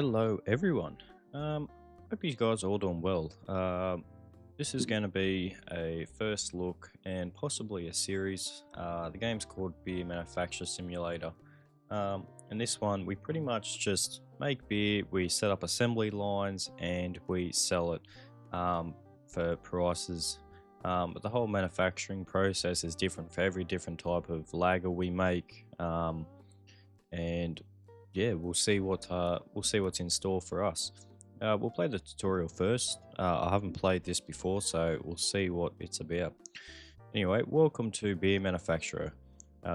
Hello, everyone. Hope you guys are all doing well. This is going to be a first look and possibly a series. The game's called Beer Manufacture Simulator. In this one, we pretty much just make beer, we set up assembly lines, and we sell it for prices. But the whole manufacturing process is different for every different type of lager we make. And yeah, we'll see what's in store for us. We'll play the tutorial first. I haven't played this before, so we'll see what it's about. Anyway, welcome to Beer Manufacturer.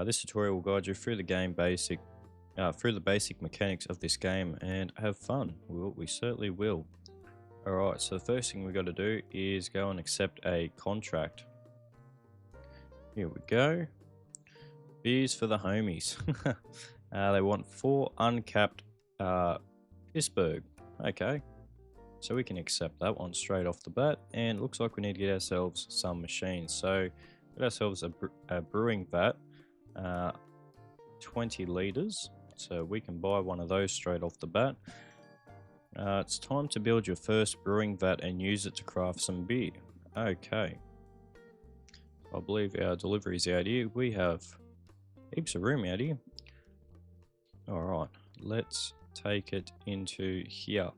This tutorial will guide you through the basic mechanics of this game and have fun. We certainly will. Alright, so the first thing we got to do is go and accept a contract. Here we go. Beers for the homies. They want 4 uncapped Pittsburgh. Okay, so we can accept that one straight off the bat. And it looks like we need to get ourselves some machines. So get ourselves a brewing vat, 20 liters. So we can buy one of those straight off the bat. It's time to build your first brewing vat and use it to craft some beer. Okay, I believe our delivery's out here. We have heaps of room out here. Alright, let's take it into here.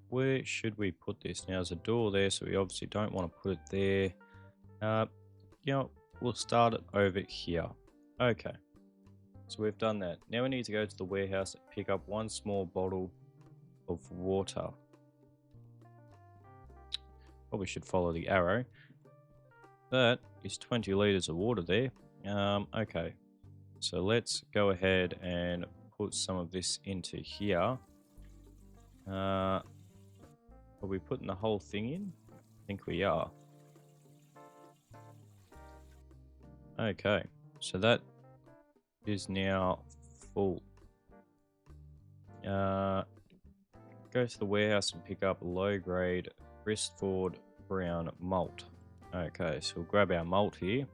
Where should we put this? Now there's a door there, so we obviously don't want to put it there. We'll start it over here. Okay, so we've done that. Now we need to go to the warehouse and pick up 1 small bottle of water. Probably should follow the arrow. That is 20 liters of water there. Okay, so let's go ahead and put some of this into here. Are we putting the whole thing in? I think we are. Okay, so that is now full. Go to the warehouse and pick up low-grade Bristford brown malt. Okay, so we'll grab our malt here.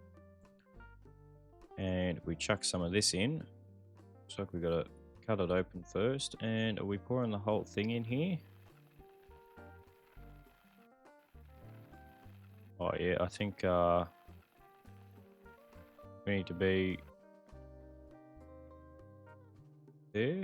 And we chuck some of this in. Looks like we got to cut it open first. And are we pouring the whole thing in here? Oh yeah, I think we need to be there.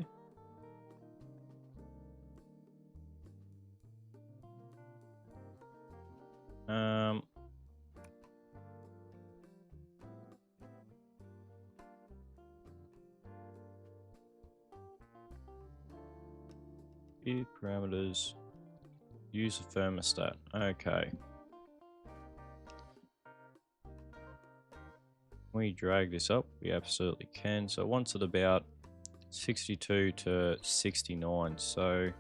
Beer parameters, use a thermostat. Okay. Can we drag this up? We absolutely can. So once at about 62 to 69. So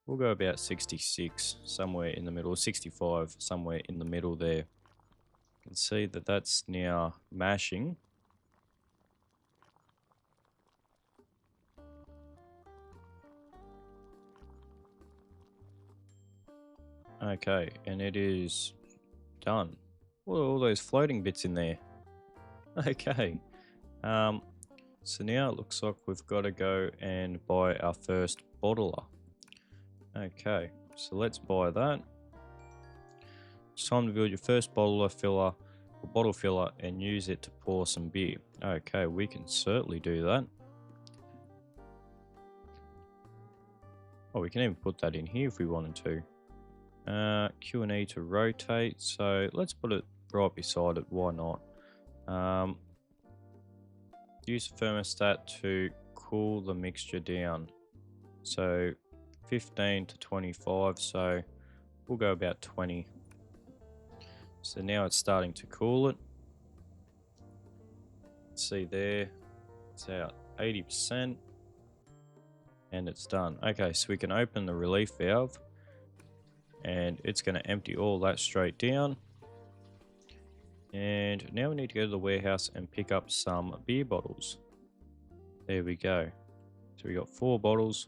we'll go about 66, somewhere in the middle, 65, somewhere in the middle there. You can see that that's now mashing. Okay, and it is done. What are all those floating bits in there? Okay. So now it looks like we've got to go and buy our first bottler. Okay, so let's buy that. It's time to build your first bottle filler and use it to pour some beer. Okay, we can certainly do that. Oh, we can even put that in here if we wanted to. Q&E to rotate, so let's put it right beside it, why not? Use a thermostat to cool the mixture down. So 15 to 25, so we'll go about 20. So now it's starting to cool it. See there, it's out 80%. And it's done. Okay, so we can open the relief valve. And it's going to empty all that straight down. And now we need to go to the warehouse and pick up some beer bottles. There we go. So we got 4 bottles.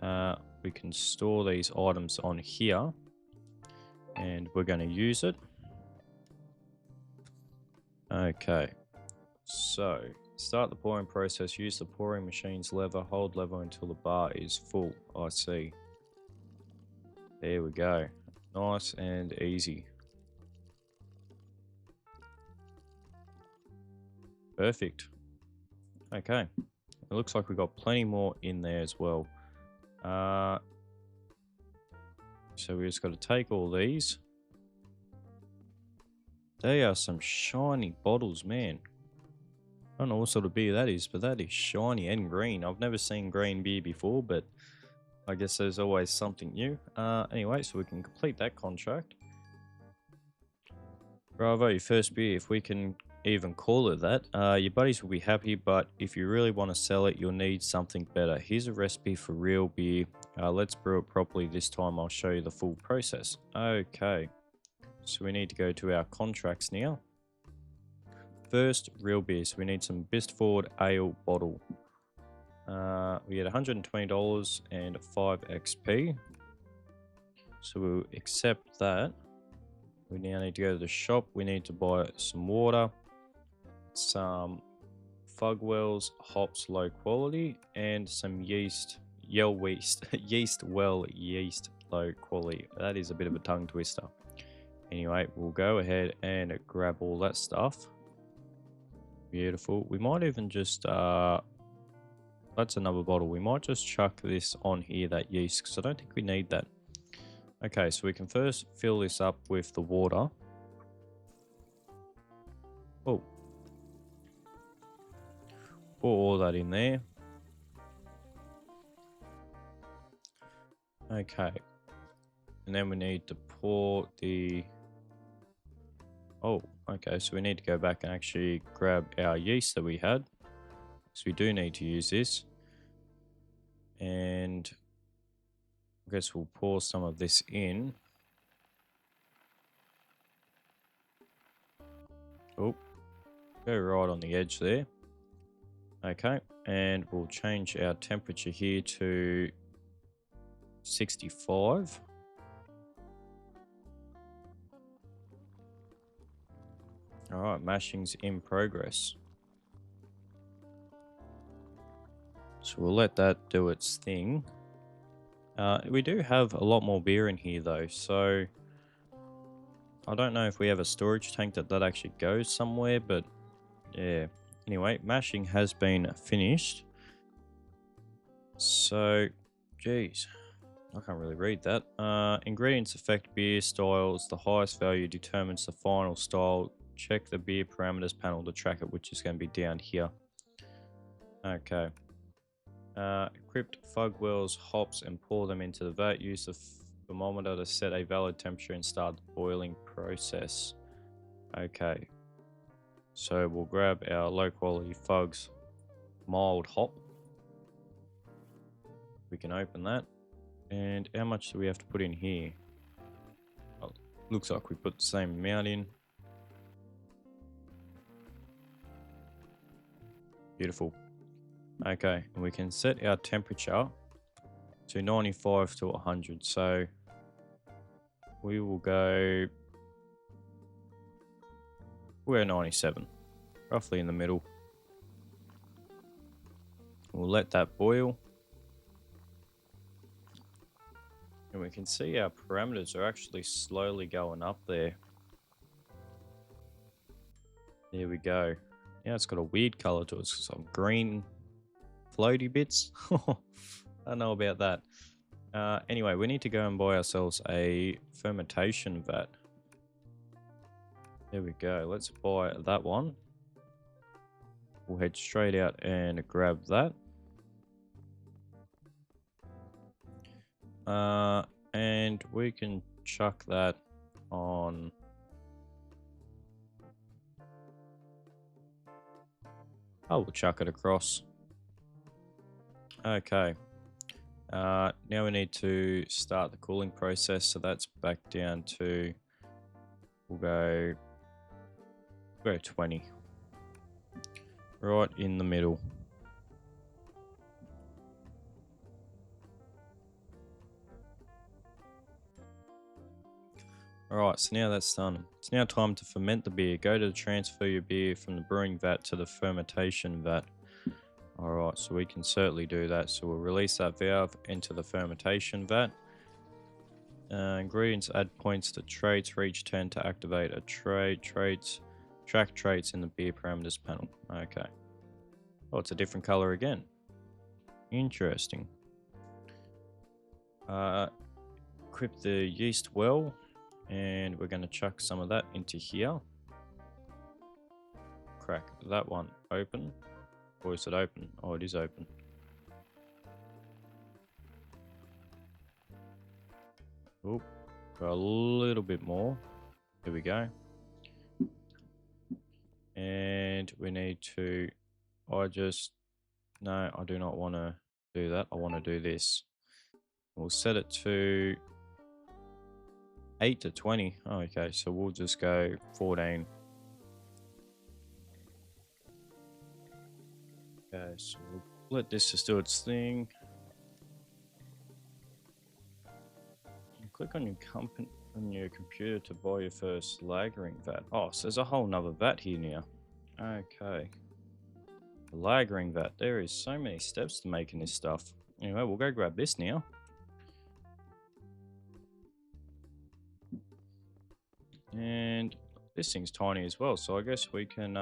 We can store these items on here. And we're going to use it. Okay. So Start the pouring process. Use the pouring machine's lever. Hold lever until the bar is full. I see. There we go. Nice and easy. Perfect. Okay. It looks like we've got plenty more in there as well. So we just got to take all these. They are some shiny bottles, man. I don't know what sort of beer that is, but that is shiny and green. I've never seen green beer before, but I guess there's always something new. Anyway, so we can complete that contract. Bravo, your first beer, if we can even call it that. Your buddies will be happy, but if you really want to sell it, you'll need something better. Here's a recipe for real beer. Let's brew it properly this time. I'll show you the full process. Okay, so we need to go to our contracts now. First, real beer. So we need some Bistford Ale bottle. We get $120 and 5 XP. So we'll accept that. We now need to go to the shop. We need to buy some water, some Fugwell's hops low quality, and some yeast low quality. That is a bit of a tongue twister. Anyway, we'll go ahead and grab all that stuff. Beautiful. We might even just that's another bottle. We might just chuck this on here, that yeast, because I don't think we need that. Okay, so we can first fill this up with the water. Oh. Pour all that in there. Okay. And then we need to pour the... Oh, okay, so we need to go back and actually grab our yeast that we had. So we do need to use this. And I guess we'll pour some of this in. Oh, go right on the edge there. Okay, and we'll change our temperature here to 65. All right, mashing's in progress. So we'll let that do its thing. We do have a lot more beer in here though, so I don't know if we have a storage tank that actually goes somewhere, but yeah. Anyway, mashing has been finished. So, geez, I can't really read that. Ingredients affect beer styles. The highest value determines the final style. Check the beer parameters panel to track it, which is going to be down here. Okay. Equip Fugwell's hops and pour them into the vat. Use the thermometer to set a valid temperature and start the boiling process. Okay. So we'll grab our low quality Fugs mild hop. We can open that. And how much do we have to put in here? Oh, looks like we put the same amount in. Beautiful. Okay, and we can set our temperature to 95 to 100. So we will go... We're 97, roughly in the middle. We'll let that boil. And we can see our parameters are actually slowly going up there. There we go. Now it's got a weird color to it. It's some green floaty bits. I don't know about that. Anyway, we need to go and buy ourselves a fermentation vat. There we go. Let's buy that one. We'll head straight out and grab that. And we can chuck that on. Oh, we'll chuck it across. Okay. Now we need to start the cooling process. So that's back down to, we'll go 20. Right in the middle. Alright, so now that's done. It's now time to ferment the beer. Go to transfer your beer from the brewing vat to the fermentation vat. Alright, so we can certainly do that. So we'll release that valve into the fermentation vat. Ingredients: add points to traits for each turn to activate a trait. Traits, track traits in the beer parameters panel. Okay. Oh, it's a different color again. Interesting. Equip the yeast well, and we're going to chuck some of that into here. Crack that one open. Or is it open? Oh, it is open. Oh, got a little bit more. Here we go. And we need to, no, I do not want to do that. I want to do this. We'll set it to 8 to 20. Oh, okay, so we'll just go 14. Okay, so we'll let this just do its thing. Click on your computer to buy your first lagering vat. Oh, so there's a whole nother vat here now. Okay. Lagering vat. There is so many steps to making this stuff. Anyway, we'll go grab this now. And this thing's tiny as well, so I guess we can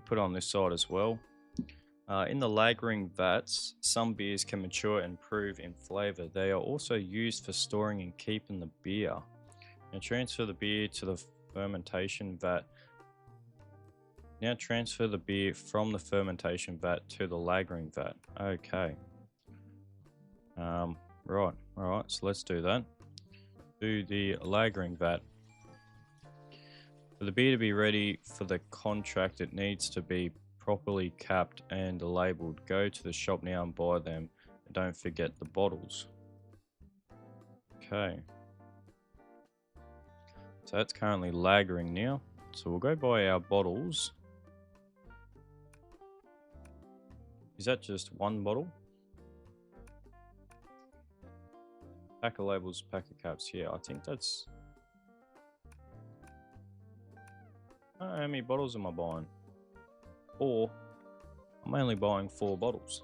put it on this side as well. In the lagering vats, some beers can mature and improve in flavor. They are also used for storing and keeping the beer. Now transfer the beer to the fermentation vat. Now transfer the beer from the fermentation vat to the lagering vat. Okay. Right. Alright, so let's do that. Do the lagering vat. For the beer to be ready for the contract, it needs to be properly capped and labeled. Go to the shop now and buy them. And don't forget the bottles. Okay. So that's currently lagering now. So we'll go buy our bottles. Is that just one bottle? Pack of labels, pack of caps. Yeah, I think that's... How many bottles am I buying? 4. I'm only buying 4 bottles.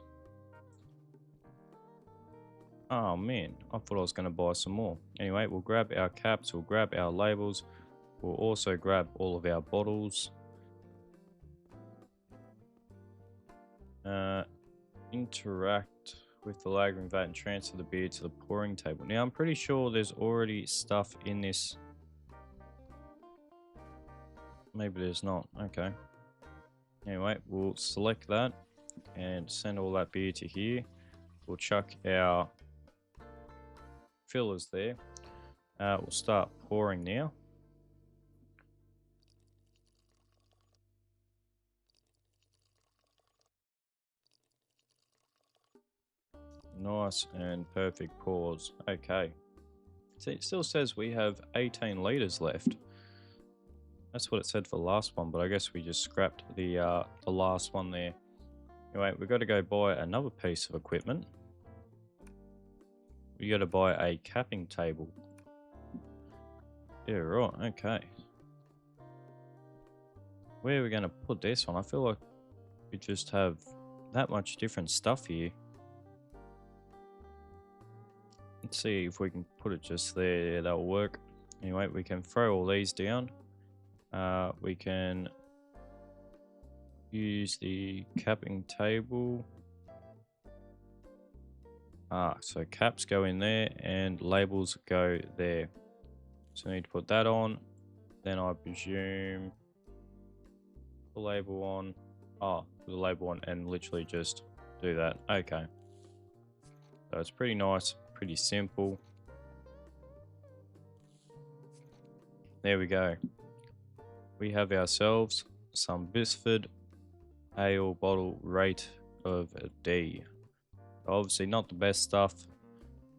Oh man, I thought I was going to buy some more. Anyway, we'll grab our caps, we'll grab our labels, we'll also grab all of our bottles. Interact with the lagering vat and transfer the beer to the pouring table. Now I'm pretty sure there's already stuff in this. Maybe there's not. Okay. Anyway, we'll select that and send all that beer to here. We'll chuck our fillers there. We'll start pouring now. Nice and perfect pours. Okay. See, it still says we have 18 liters left. That's what it said for the last one, but I guess we just scrapped the last one there. Anyway, we've got to go buy another piece of equipment. We got to buy a capping table. Yeah, right. Okay. Where are we going to put this one? I feel like we just have that much different stuff here. Let's see if we can put it just there. Yeah, that'll work. Anyway, we can throw all these down. We can use the capping table. So caps go in there and labels go there. So I need to put that on. Then I presume the label on. Put the label on and literally just do that. Okay. So it's pretty nice, pretty simple. There we go. We have ourselves some Bisford ale bottle rate of a D. Obviously not the best stuff,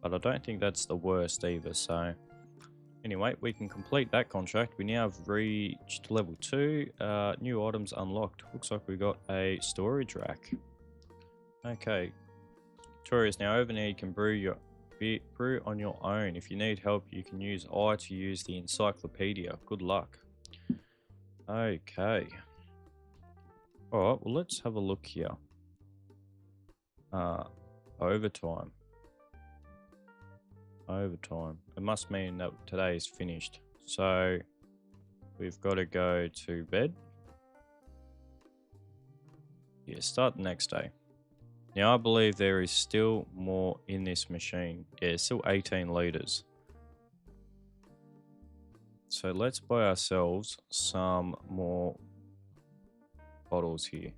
but I don't think that's the worst either. So anyway, we can complete that contract. We now have reached level 2. New items unlocked. Looks like we got a storage rack. Okay. Victoria is now over now. You can brew your Brew on your own. If you need help, you can use I to use the encyclopedia. Good luck. Okay. Alright, well let's have a look here. Overtime. Overtime. It must mean that today is finished. So we've got to go to bed. Yeah, start the next day. Now I believe there is still more in this machine. Yeah, still 18 liters. So let's buy ourselves some more bottles here.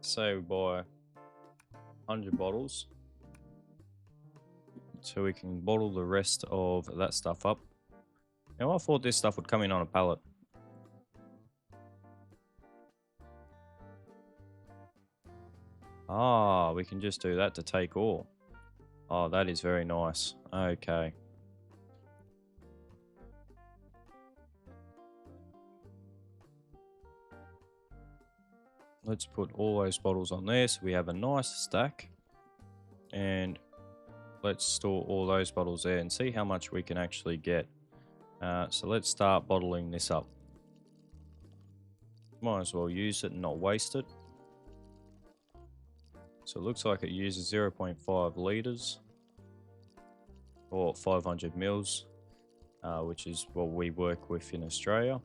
Say we buy 100 bottles. So we can bottle the rest of that stuff up. Now I thought this stuff would come in on a pallet. Ah, we can just do that to take all. Oh, that is very nice. Okay. Let's put all those bottles on there so we have a nice stack. And let's store all those bottles there and see how much we can actually get. So let's start bottling this up. Might as well use it and not waste it. So it looks like it uses 0.5 liters or 500 mils, which is what we work with in Australia.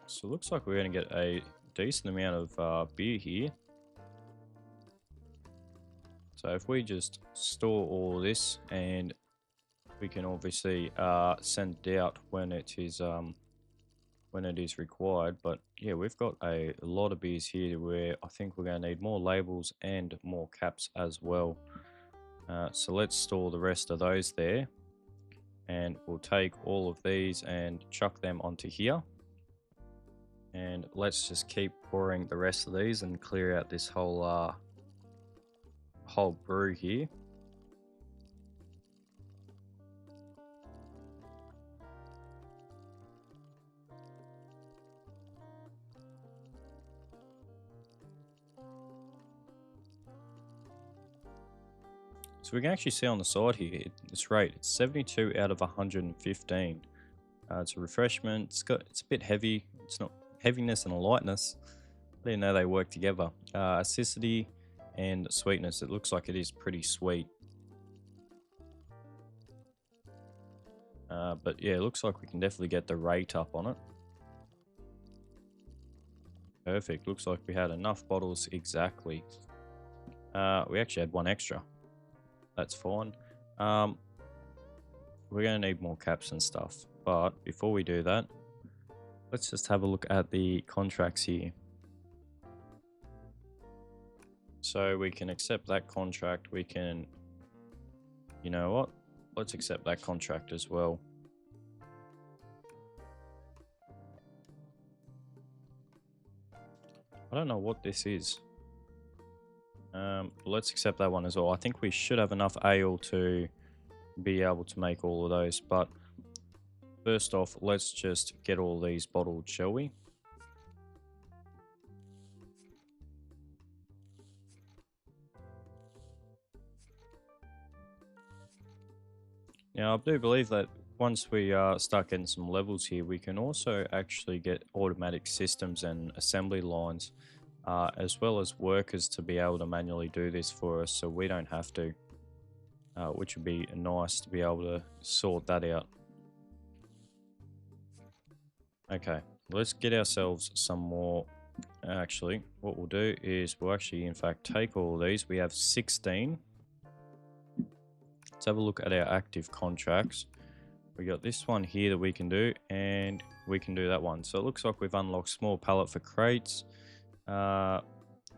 So it looks like we're going to get a decent amount of beer here. So if we just store all this, and we can obviously send it out when it is required. But yeah, we've got a lot of beers here where I think we're going to need more labels and more caps as well. So let's store the rest of those there, and we'll take all of these and chuck them onto here. And let's just keep pouring the rest of these and clear out this whole brew here. So we can actually see on the side here, it's rated 72 out of 115. It's a refreshment. It's a bit heavy. It's not heaviness and a lightness. I didn't know they work together. Acidity and sweetness. It looks like it is pretty sweet. But yeah, it looks like we can definitely get the rate up on it. Perfect. Looks like we had enough bottles exactly. We actually had one extra. That's fine. We're going to need more caps and stuff. But before we do that, let's just have a look at the contracts here. So we can accept that contract. We can, you know what? Let's accept that contract as well. I don't know what this is. Let's accept that one as well. I think we should have enough ale to be able to make all of those. But first off, let's just get all these bottled, shall we? Now, I do believe that once we start getting some levels here, we can also actually get automatic systems and assembly lines, as well as workers to be able to manually do this for us so we don't have to, which would be nice to be able to sort that out. Okay, let's get ourselves some more. Actually, what we'll do is we'll actually, in fact, take all of these. We have 16. Let's have a look at our active contracts. We got this one here that we can do, and we can do that one. So it looks like we've unlocked small pallet for crates,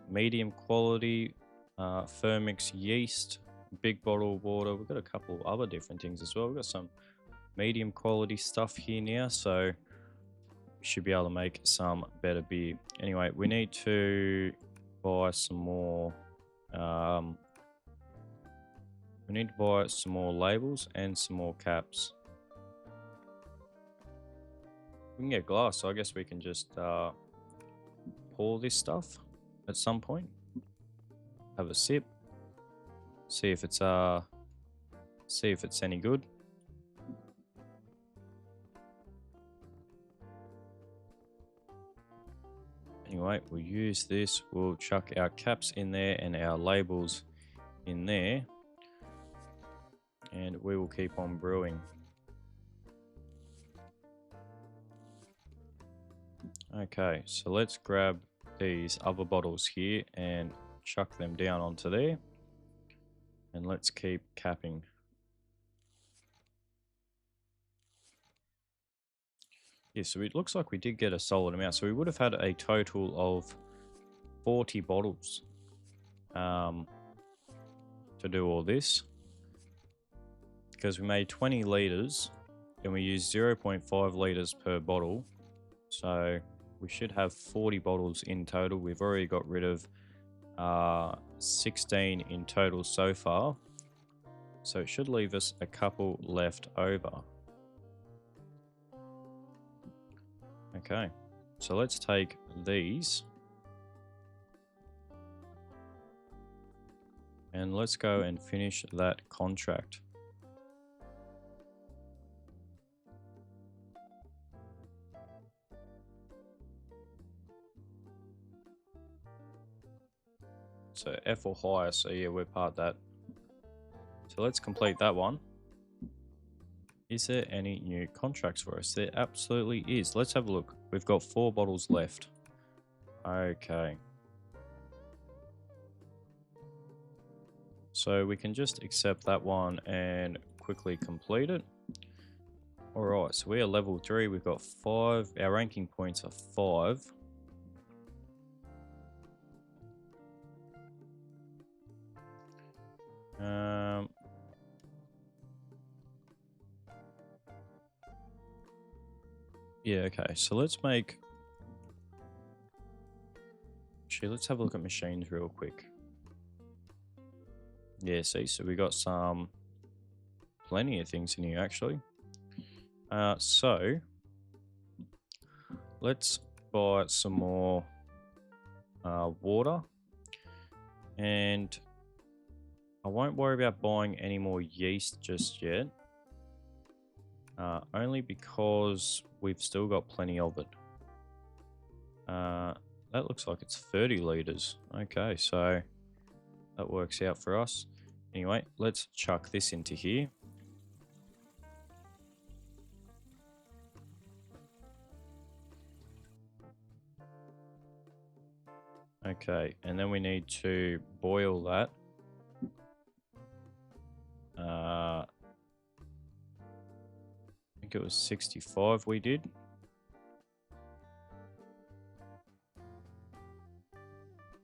medium quality, Thermix yeast, big bottle of water. We've got a couple of other different things as well. We've got some medium quality stuff here now, so we should be able to make some better beer. Anyway, we need to buy some more. We need to buy some more labels and some more caps. We can get glass, so I guess we can just pour this stuff at some point. Have a sip. See if it's any good. Anyway, we'll use this. We'll chuck our caps in there and our labels in there. And we will keep on brewing. Okay, so let's grab these other bottles here and chuck them down onto there. And let's keep capping. Yeah, so it looks like we did get a solid amount. So we would have had a total of 40 bottles to do all this. Because we made 20 litres and we used 0.5 litres per bottle. So we should have 40 bottles in total. We've already got rid of 16 in total so far. So it should leave us a couple left over. Okay, so let's take these and let's go and finish that contract. So F or higher, so yeah, we're part that. So let's complete that one. Is there any new contracts for us? There absolutely is. Let's have a look. We've got 4 bottles left. Okay. So we can just accept that one and quickly complete it. Alright, so we are level 3. We've got 5. Our ranking points are 5. Yeah, okay, so let's make... Actually, let's have a look at machines real quick. Yeah, see, so we got plenty of things in here, actually. So, let's buy some more water. And I won't worry about buying any more yeast just yet. Only because we've still got plenty of it. That looks like it's 30 litres. Okay, so that works out for us. Anyway, let's chuck this into here. Okay, and then we need to boil that. I think it was 65 we did.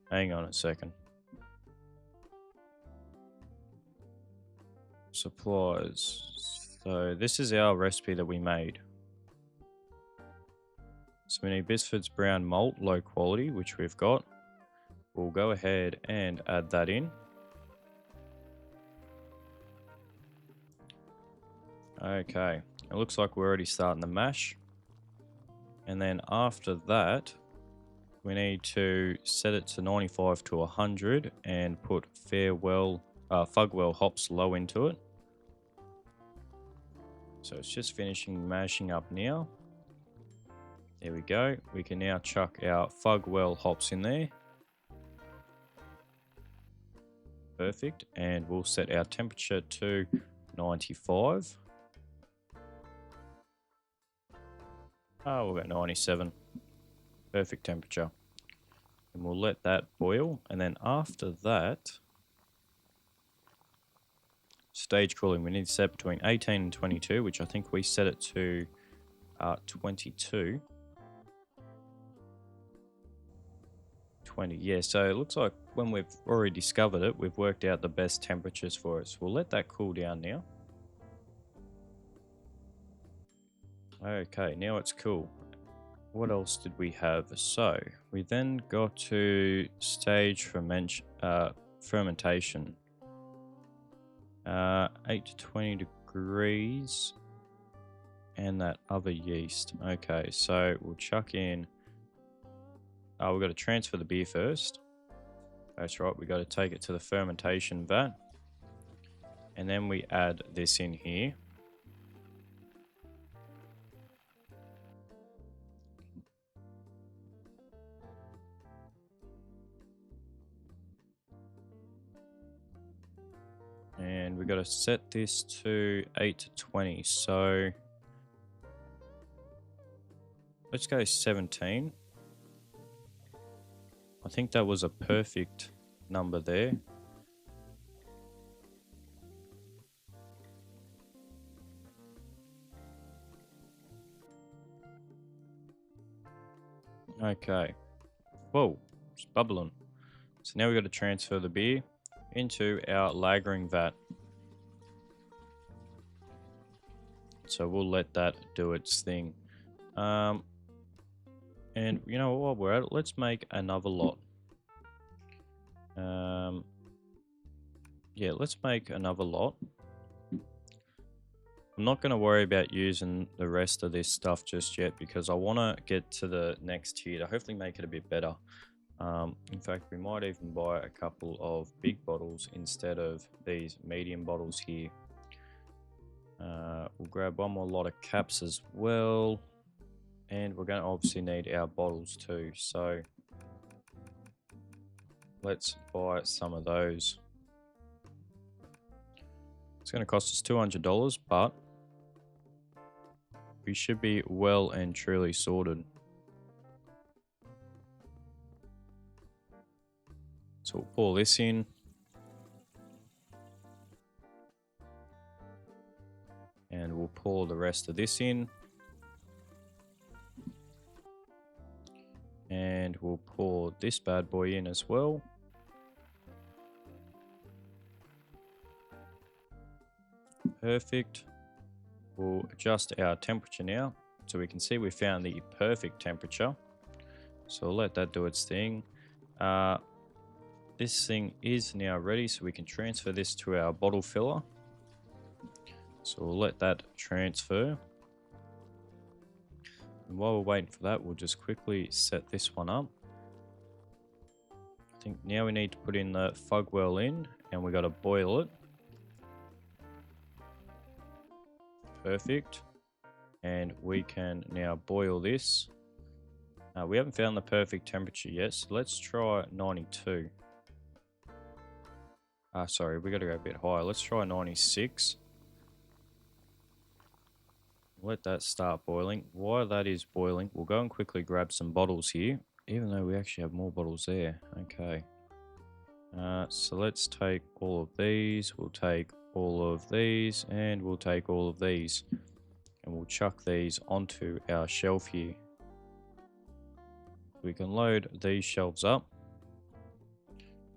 Hang on a second. Supplies. So this is our recipe that we made. So we need Bisford's brown malt, low quality, which we've got. We'll go ahead and add that in. Okay, it looks like we're already starting the mash. And then after that, we need to set it to 95 to 100 and put Fugwell hops low into it. So it's just finishing mashing up now. There we go. We can now chuck our Fugwell hops in there. Perfect. And we'll set our temperature to 95. Oh, we'll go 97. Perfect temperature. And we'll let that boil. And then after that, stage cooling, we need to set between 18 and 22, which I think we set it to 22. 20, yeah, so it looks like when we've already discovered it, we've worked out the best temperatures for us. We'll let that cool down now. Okay, now it's cool. What else did we have? So we then got to stage fermentation. 8 to 20 degrees. and that other yeast. Okay, so we'll chuck in. Oh, we've got to transfer the beer first. That's right, we've got to take it to the fermentation vat. And then we add this in here. And we've got to set this to 8 to 20. So let's go 17. I think that was a perfect number there. Okay. Whoa, it's bubbling. So now we've got to transfer the beer into our lagering vat. So we'll let that do its thing. And you know what, we're at it, let's make another lot. Yeah, let's make another lot. I'm not going to worry about using the rest of this stuff just yet because I want to get to the next tier to hopefully make it a bit better. In fact, we might even buy a couple of big bottles instead of these medium bottles here. We'll grab one more lot of caps as well. And we're going to obviously need our bottles too. So let's buy some of those. It's going to cost us $200, but we should be well and truly sorted. So we'll pour this in. And we'll pour the rest of this in. And we'll pour this bad boy in as well. Perfect. We'll adjust our temperature now so we can see we found the perfect temperature. So we'll let that do its thing. This thing is now ready, so we can transfer this to our bottle filler. So we'll let that transfer. And while we're waiting for that, we'll just quickly set this one up. I think now we need to put in the fug well in, and we got to boil it. Perfect. And we can now boil this. We haven't found the perfect temperature yet, so let's try 92. Sorry, we got to go a bit higher. Let's try 96. Let that start boiling. While that is boiling, we'll go and quickly grab some bottles here, even though we actually have more bottles there. Okay. So let's take all of these. We'll take all of these, and we'll take all of these. And we'll chuck these onto our shelf here. We can load these shelves up.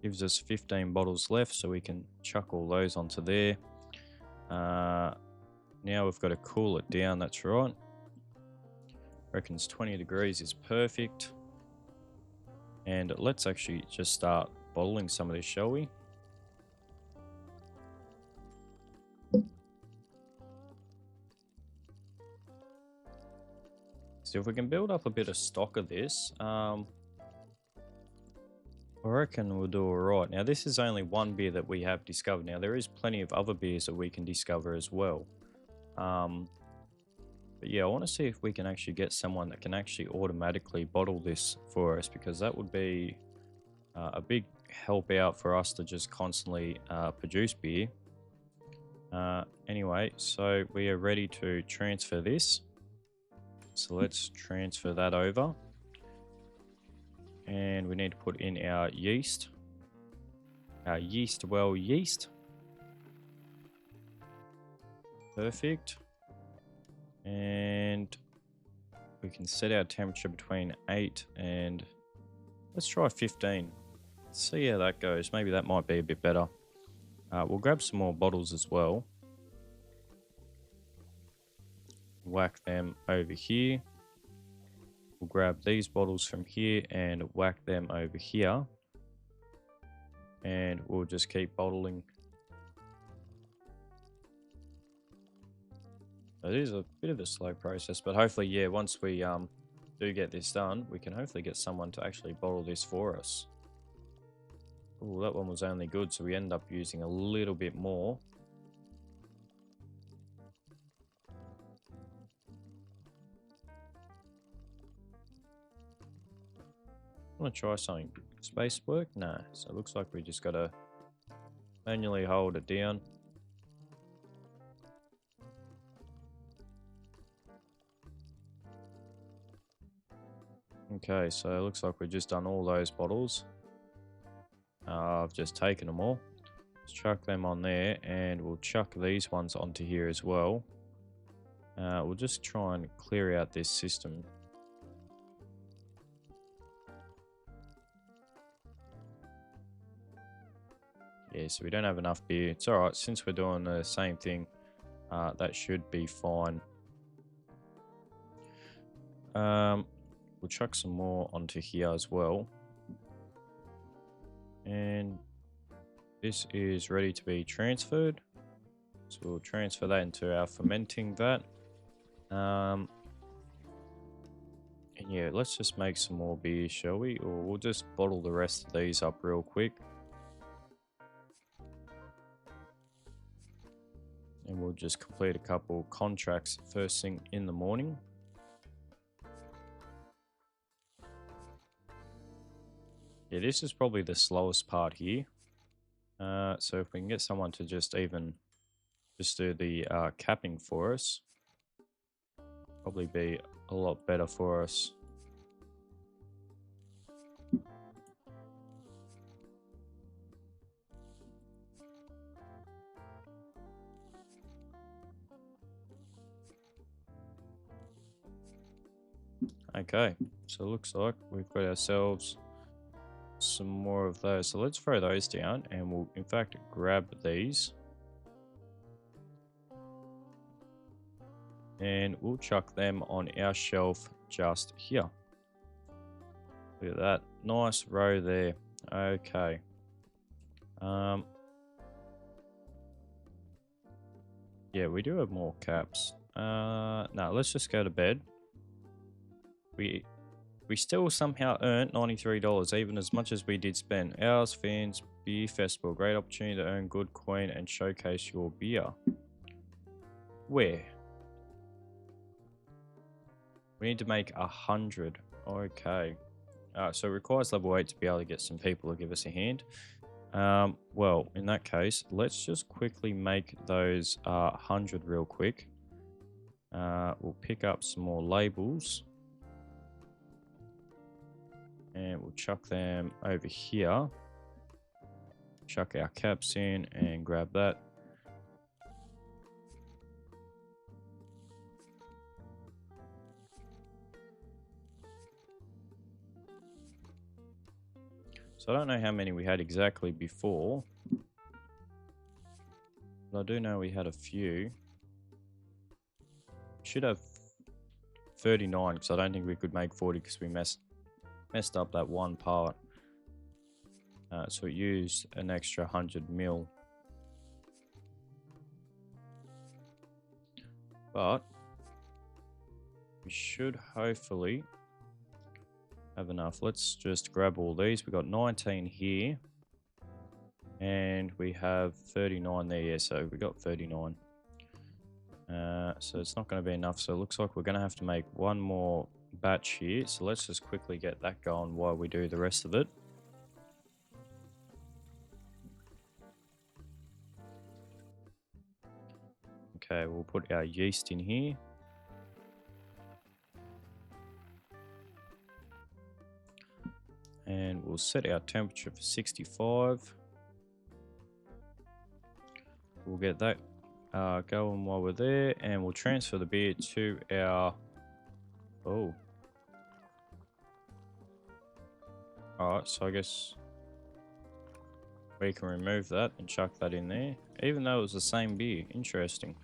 Gives us 15 bottles left, so we can chuck all those onto there. Now we've got to cool it down, that's right. Reckons 20 degrees is perfect. And let's actually just start bottling some of this, shall we? So if we can build up a bit of stock of this, I reckon we'll do alright. Now this is only one beer that we have discovered. Now there is plenty of other beers that we can discover as well. But yeah, I want to see if we can actually get someone that can actually automatically bottle this for us, because that would be a big help out for us to just constantly produce beer. Anyway, so we are ready to transfer this. So let's transfer that over. And we need to put in our yeast. Our yeast well yeast. Perfect. And we can set our temperature between 8 and let's try 15. Let's see how that goes. Maybe that might be a bit better. We'll grab some more bottles as well. Whack them over here. We'll grab these bottles from here and whack them over here. And we'll just keep bottling. It is a bit of a slow process, but hopefully, yeah, once we do get this done, we can hopefully get someone to actually bottle this for us. Oh, that one was only good, so we end up using a little bit more. I want to try something. Space work? No. So it looks like we just got to manually hold it down. Okay, so it looks like we've just done all those bottles. I've just taken them all. Let's chuck them on there, and we'll chuck these ones onto here as well. We'll just try and clear out this system. Yeah, so we don't have enough beer. It's alright, since we're doing the same thing, that should be fine. We'll chuck some more onto here as well. And this is ready to be transferred. So we'll transfer that into our fermenting vat. And yeah, let's just make some more beer, shall we? Or we'll just bottle the rest of these up real quick. And we'll just complete a couple contracts first thing in the morning. Yeah, this is probably the slowest part here. So if we can get someone to just do the capping for us, probably be a lot better for us. Okay, so it looks like we've got ourselves some more of those. So let's throw those down, and we'll in fact grab these. And we'll chuck them on our shelf just here. Look at that. Nice row there. Okay. Yeah, we do have more caps. No, let's just go to bed. We still somehow earned $93, even as much as we did spend. Hours, fans, beer festival. Great opportunity to earn good coin and showcase your beer. Where? We need to make 100. Okay. So it requires level 8 to be able to get some people to give us a hand. Well, in that case, let's just quickly make those 100 real quick. We'll pick up some more labels. And we'll chuck them over here. Chuck our caps in and grab that. So I don't know how many we had exactly before. But I do know we had a few. We should have 39 because I don't think we could make 40 because we messed up that one part. So it used an extra 100 mil. But we should hopefully have enough. Let's just grab all these. We got 19 here. And we have 39 there. Yeah, so we got 39. So it's not going to be enough. So it looks like we're going to have to make one more batch here. So let's just quickly get that going while we do the rest of it. Okay, we'll put our yeast in here. And we'll set our temperature for 65. We'll get that going while we're there, and we'll transfer the beer to our... Oh. Alright, so I guess we can remove that and chuck that in there, even though it was the same beer. Interesting.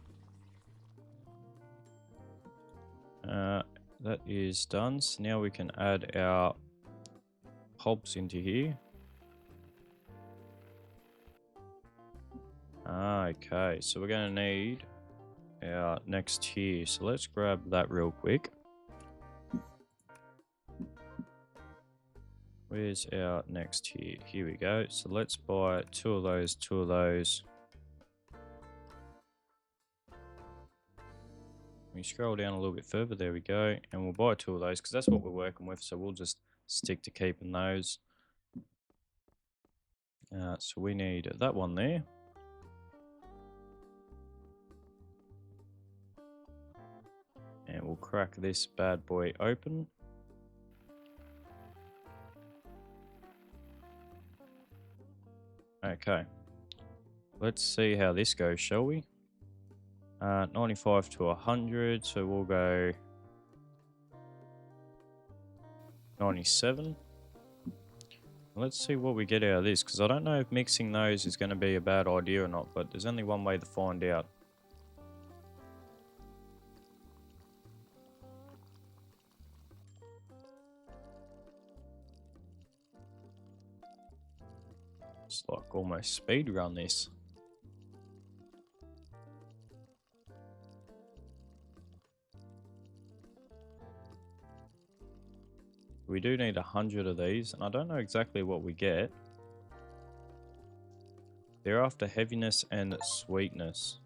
That is done. So now we can add our hops into here. Okay, so we're going to need our next tier. So let's grab that real quick. Where's our next tier? Here we go. So let's buy two of those, two of those. We scroll down a little bit further, there we go, and we'll buy two of those because that's what we're working with, so we'll just stick to keeping those. So we need that one there. And we'll crack this bad boy open. Okay. Let's see how this goes, shall we? 95 to 100, so we'll go 97. Let's see what we get out of this, because I don't know if mixing those is going to be a bad idea or not, but there's only one way to find out. It's like almost speed run this. We do need 100 of these, and I don't know exactly what we get. They're after heaviness and sweetness.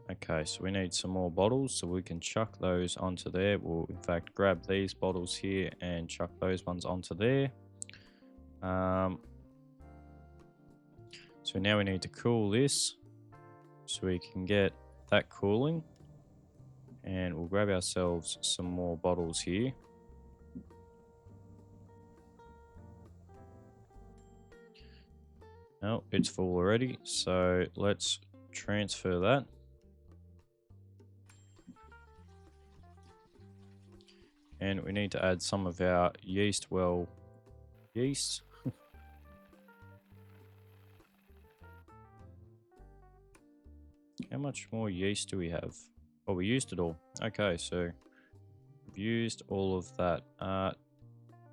Okay, so we need some more bottles, so we can chuck those onto there. We'll in fact grab these bottles here and chuck those ones onto there. So now we need to cool this so we can get that cooling. And we'll grab ourselves some more bottles here. Oh, it's full already, so let's transfer that. And we need to add some of our yeast. Well, yeast. How much more yeast do we have? Oh, we used it all. Okay, so we've used all of that.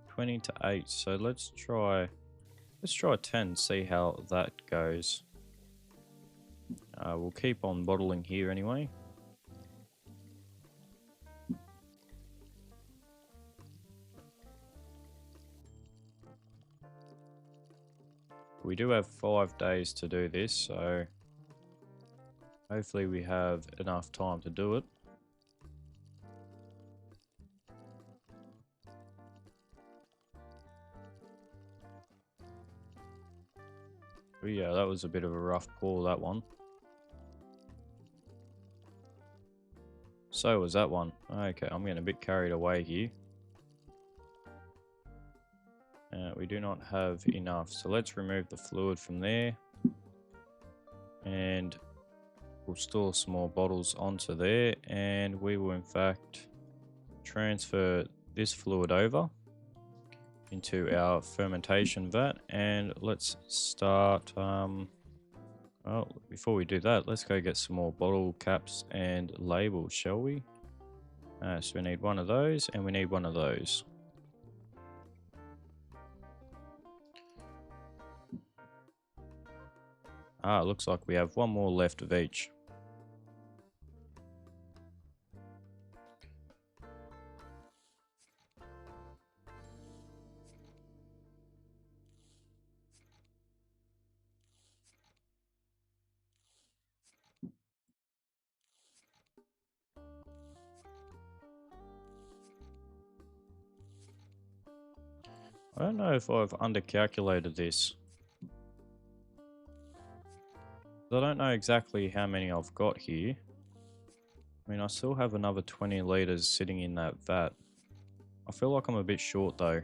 20 to 8. So let's try 10, see how that goes. We'll keep on bottling here anyway. We do have 5 days to do this, so hopefully we have enough time to do it. But yeah, that was a bit of a rough pour, that one. So was that one. Okay, I'm getting a bit carried away here. We do not have enough, so let's remove the fluid from there. And we'll store some more bottles onto there, and we will in fact transfer this fluid over into our fermentation vat, and let's start. Well, before we do that, let's go get some more bottle caps and labels, shall we? So we need one of those, and we need one of those. It looks like we have one more left of each. I don't know if I've undercalculated this. I don't know exactly how many I've got here. I mean, I still have another 20 liters sitting in that vat. I feel like I'm a bit short though.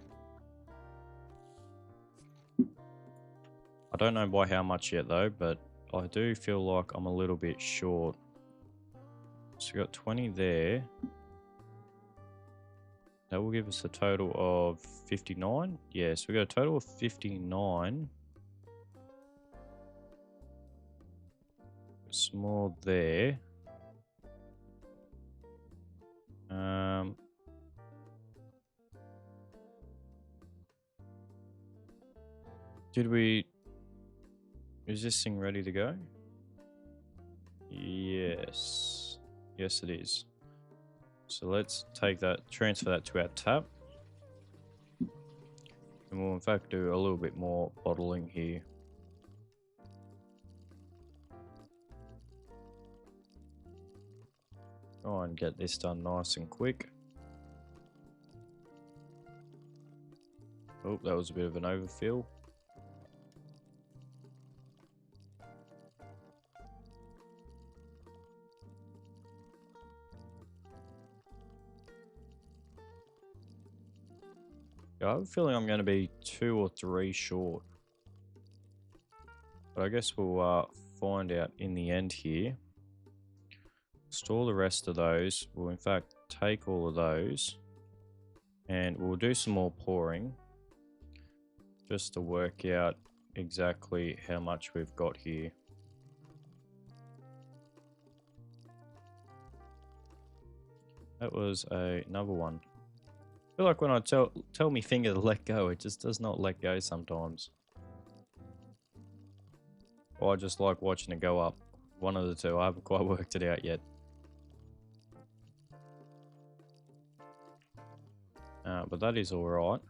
I don't know by how much yet though, but I do feel like I'm a little bit short. So we got 20 there. That will give us a total of 59. Yeah, so we got a total of 59. Some more there. Did we... Is this thing ready to go? Yes. Yes, it is. So let's take that, transfer that to our tap. And we'll in fact do a little bit more bottling here. Try and get this done nice and quick. Oh, that was a bit of an overfill. Yeah, I have a feeling I'm going to be 2 or 3 short. But I guess we'll find out in the end here. Store the rest of those. We'll in fact take all of those. And we'll do some more pouring. Just to work out exactly how much we've got here. That was another one. I feel like when I tell me finger to let go, it just does not let go sometimes. Or I just like watching it go up. One of the two. I haven't quite worked it out yet. But that is alright.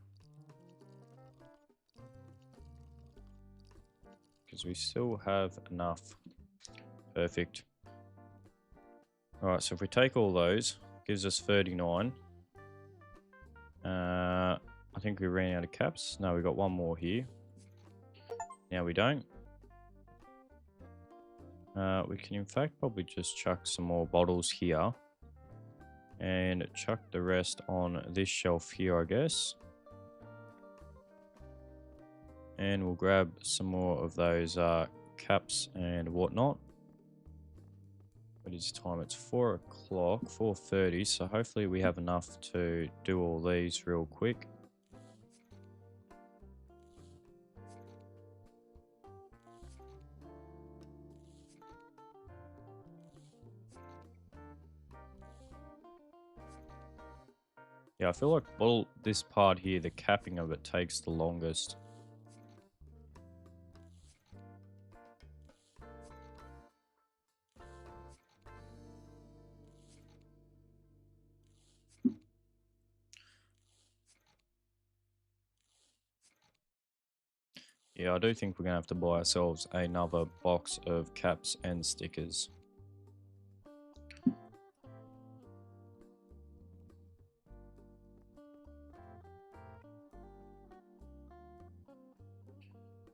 Because we still have enough. Perfect. Alright, so if we take all those, gives us 39. I think we ran out of caps. No, we got one more here. Now we don't. We can in fact probably just chuck some more bottles here. And chuck the rest on this shelf here, I guess. And we'll grab some more of those caps and whatnot. What is time? It's 4 o'clock, 4:30. So hopefully we have enough to do all these real quick. Yeah, I feel like this part here, the capping of it takes the longest. Yeah, I do think we're going to have to buy ourselves another box of caps and stickers.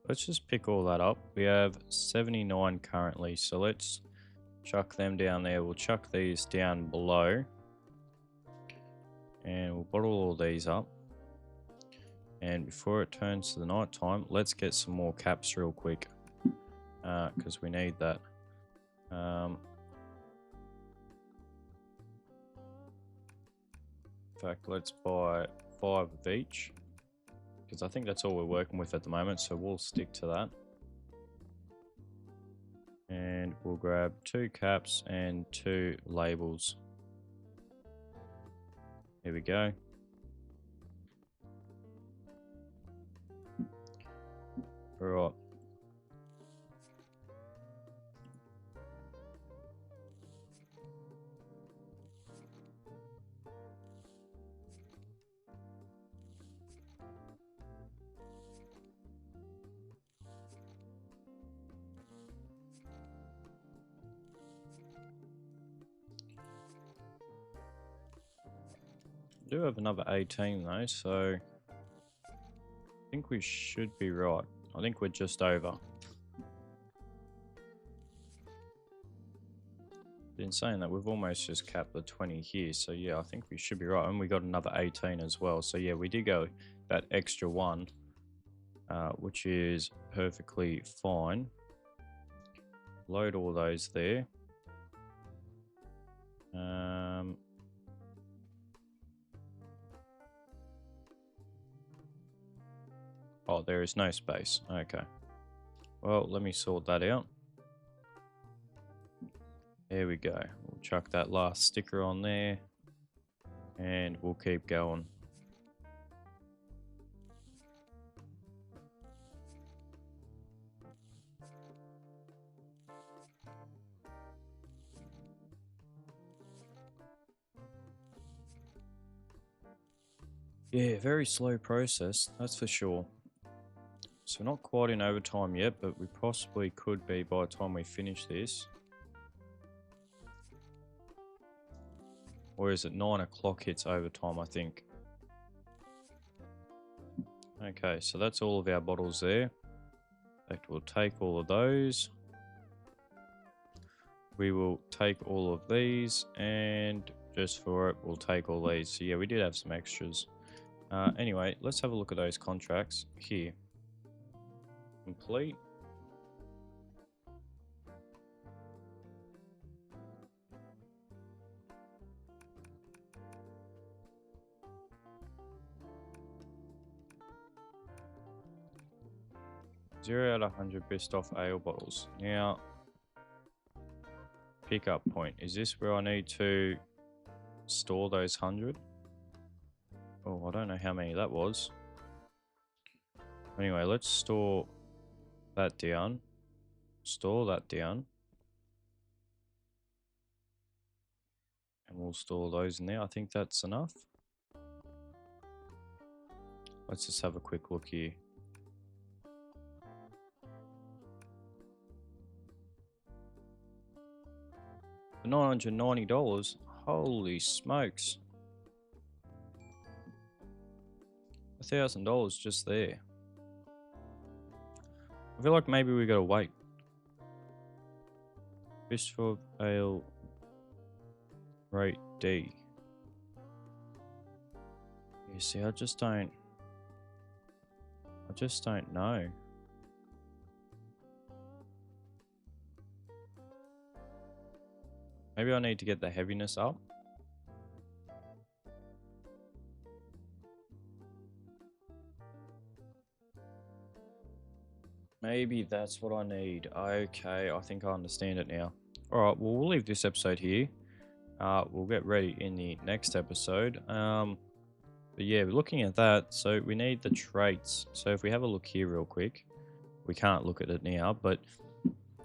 Let's just pick all that up. We have 79 currently, so let's chuck them down there. We'll chuck these down below. And we'll bottle all these up. And before it turns to the night time, let's get some more caps real quick. Because we need that. In fact, let's buy 5 of each. Because I think that's all we're working with at the moment, so we'll stick to that. And we'll grab 2 caps and 2 labels. Here we go. Alright. I do have another 18 though, so I think we should be right. I think we're just over. In saying that, we've almost just capped the 20 here, so yeah, I think we should be right. And we got another 18 as well, so yeah, we did go that extra one, which is perfectly fine. Load all those there. Oh, there is no space. Okay. Well, let me sort that out. There we go. We'll chuck that last sticker on there. And we'll keep going. Yeah, very slow process, that's for sure. So not quite in overtime yet, but we possibly could be by the time we finish this. Or is it 9 o'clock hits overtime, I think. Okay, so that's all of our bottles there. In fact, we'll take all of those. We will take all of these, and just for it, we'll take all these. So yeah, we did have some extras. Anyway, let's have a look at those contracts here. Complete. Zero out of 100 best off ale bottles. Now, pickup point. Is this where I need to store those 100? Oh, I don't know how many that was. Anyway, let's store that down. Store that down. And we'll store those in there. I think that's enough. Let's just have a quick look here. For $990, holy smokes. $1,000 just there. I feel like maybe we gotta wait. Bishop Ale rate D. You see, I just don't know. Maybe I need to get the heaviness up. Maybe that's what I need. Okay, I think I understand it now. Alright, well, we'll leave this episode here. We'll get ready in the next episode. But yeah, looking at that, so we need the traits. So if we have a look here real quick, we can't look at it now, but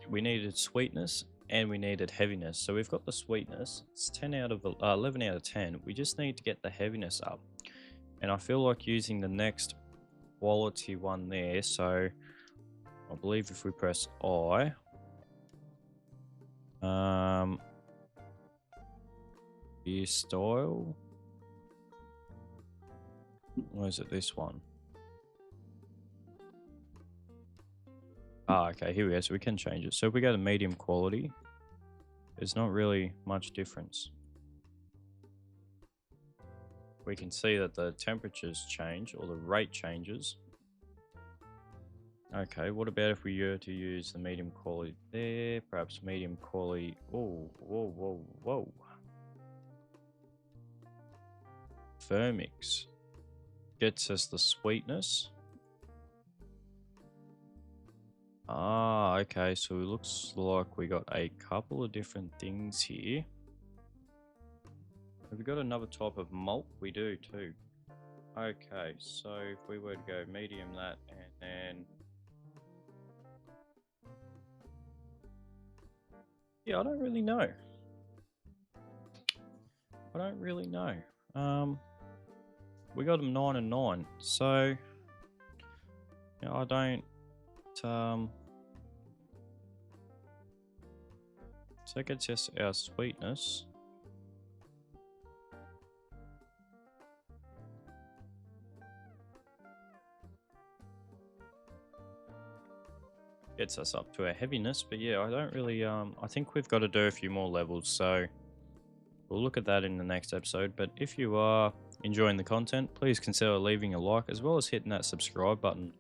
we needed sweetness and we needed heaviness. So we've got the sweetness. It's 10 out of 11 out of 10. We just need to get the heaviness up. And I feel like using the next quality one there. So I believe if we press I, beer style, or is it this one? Okay, here we go. So we can change it. So if we go to medium quality, there's not really much difference. We can see that the temperatures change, or the rate changes. Okay, what about if we were to use the medium quality there? Perhaps medium quality. Oh, whoa, whoa, whoa. Firmix gets us the sweetness. Okay, so it looks like we got a couple of different things here. Have we got another type of malt? We do too. Okay, so if we were to go medium that, and then yeah, I don't really know. We got them 9 and 9, so yeah, I don't. So it gets us our sweetness. Gets us up to our heaviness, but yeah, I don't really I think we've got to do a few more levels, so we'll look at that in the next episode. But if you are enjoying the content, please consider leaving a like, as well as hitting that subscribe button,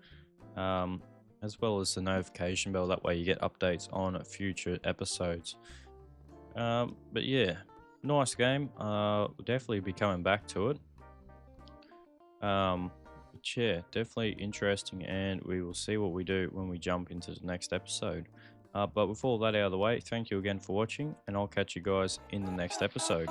as well as the notification bell. That way you get updates on future episodes. But yeah, nice game. We'll definitely be coming back to it. But yeah, definitely interesting, and we will see what we do when we jump into the next episode. But with all that out of the way, thank you again for watching, and I'll catch you guys in the next episode.